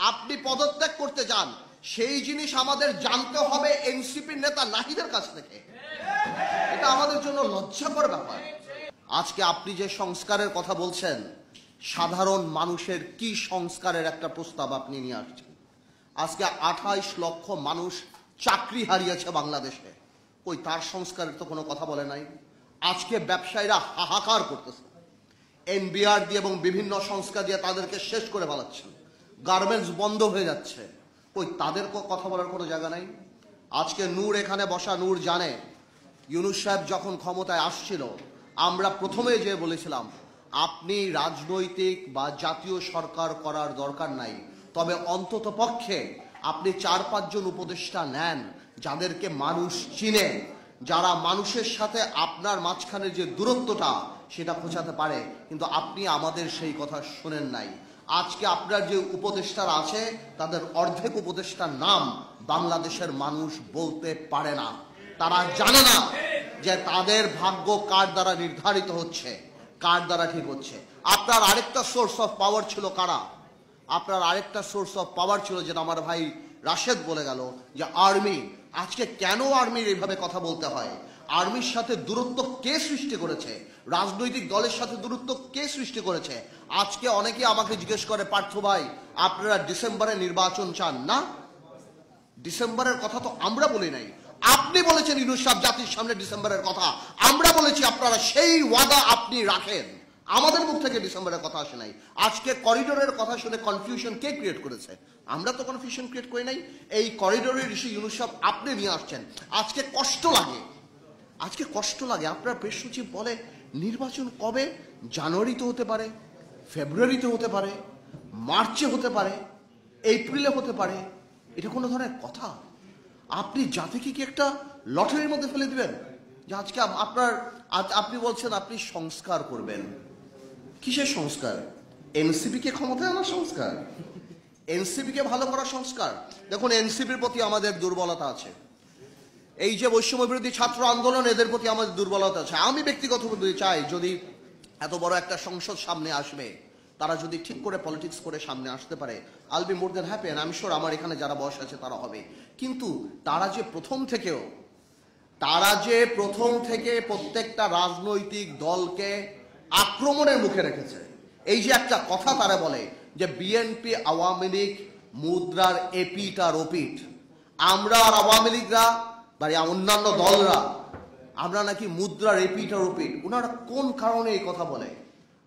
আপনি পদত্যাগ করতে যান, সেই জিনিস আমাদের জানতে হবে এনসিপির নেতা নাহিদের কাছ থেকে। এটা আমাদের জন্য লজ্জাকর ব্যাপার। আজকে আপনি যে সংস্কারের কথা বলছেন, সাধারণ মানুষের কি সংস্কারের একটা প্রস্তাব আপনি নিয়ে আসছেন? আজকে 28 লক্ষ মানুষ চাকরি হারিয়েছে বাংলাদেশে, ওই তার সংস্কারের তো কোনো কথা বলে নাই। আজকে ব্যবসায়ীরা হাহাকার করতেছে, এনবিআর দিয়ে এবং বিভিন্ন সংস্কার দিয়ে তাদেরকে শেষ করে ফেলাচ্ছেন, গার্মেন্টস বন্ধ হয়ে যাচ্ছে, ওই তাদের কথা বলার কোনো জায়গা নাই। আজকে নূর এখানে বসা, নূর জানে ইউনূস সাহেব যখন ক্ষমতায় আসছিল, আমরা প্রথমে যে বলেছিলাম আপনি রাজনৈতিক বা জাতীয় সরকার করার দরকার নাই, তবে অন্তত পক্ষে আপনি 4-5 জন উপদেষ্টা নেন যাদেরকে মানুষ চিনে, যারা মানুষের সাথে আপনার মাঝখানে যে দূরত্বটা সেটা খোঁচাতে পারে। কিন্তু আপনি আমাদের সেই কথা শোনেন নাই। আজকে আপনার যে উপদেষ্টারা আছে তাদের অর্ধেক উপদেষ্টার নাম বাংলাদেশের মানুষ বলতে পারে না। তারা জানে না যে তাদের ভাগ্য কার দ্বারা নির্ধারিত হচ্ছে, কার দ্বারা ঠিক হচ্ছে। আপনার আরেকটা সোর্স অফ পাওয়ার ছিল কারা? আপনার আরেকটা সোর্স অফ পাওয়ার ছিল, যেটা আমার ভাই রাশেদ বলে গেল, যে আর্মি। আজকে কেন আর্মির এইভাবে কথা বলতে হয়? আর্মির সাথে দূরত্ব কে সৃষ্টি করেছে? রাজনৈতিক দলের সাথে দূরত্ব কে সৃষ্টি করেছে? আজকে অনেকে আমাকে জিজ্ঞেস করে, পার্থ ভাই আপনারা ডিসেম্বরে নির্বাচন চান না? ডিসেম্বরের কথা তো আমরা বলি নাই, আপনি বলেছেন ইউনূস সাহেব জাতির সামনে ডিসেম্বরের কথা। আমরা বলেছি আপনারা সেই ওয়াদা আপনি রাখেন, আমাদের মুখ থেকে ডিসেম্বরের কথা আসে নাই। আজকে করিডোরের কথা শুনে কনফিউশন কে ক্রিয়েট করেছে? আমরা তো কনফিউশন ক্রিয়েট করি নাই। এই করিডোরের ইস্যু ইউনূস সাহেব আপনি নিয়ে আসছেন। আজকে কষ্ট লাগে, আজকে কষ্ট লাগে। আপনার প্রেস সচিব বলে নির্বাচন কবে? জানুয়ারিতে হতে পারে, ফেব্রুয়ারিতে হতে পারে, মার্চে হতে পারে, এপ্রিলে হতে পারে। এটা কোনো ধরনের কথা? আপনি জাতিকে কি একটা লটারির মধ্যে ফেলে দিবেন? যে আজকে আপনি বলছেন আপনি সংস্কার করবেন। কিসের সংস্কার? এনসিপিকে ক্ষমতায় আনার সংস্কার, এনসিপিকে ভালো করার সংস্কার। দেখুন, এনসিপির প্রতি আমাদের দুর্বলতা আছে। এই যে বৈষম্য বিরোধী ছাত্র আন্দোলন, এদের প্রতি আমাদের দুর্বলতা আছে। আমি ব্যক্তিগতভাবে চাই, যদি এত বড় একটা সংসদ সামনে আসবে, তারা যদি ঠিক করে পলিটিক্স করে সামনে আসতে পারে, I'll be more than happy. And I am sure আমার এখানে যারা বয়স আছে তারা হবে। কিন্তু তারা যে প্রথম থেকে প্রত্যেকটা রাজনৈতিক দলকে আক্রমণের মুখে রেখেছে। এই যে একটা কথা তারা বলে যে বিএনপি আওয়ামী লীগ মুদ্রার এপিট আর ওপিট, আমরা আর আওয়ামী লীগরা বা অন্যান্য দলরা আমরা নাকি মুদ্রার এপিট আর ওপিট। ওনারা কোন কারণে এই কথা বলে?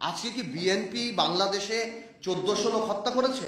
আজকে কি বিএনপি বাংলাদেশে 1400 লোক হত্যা করেছে?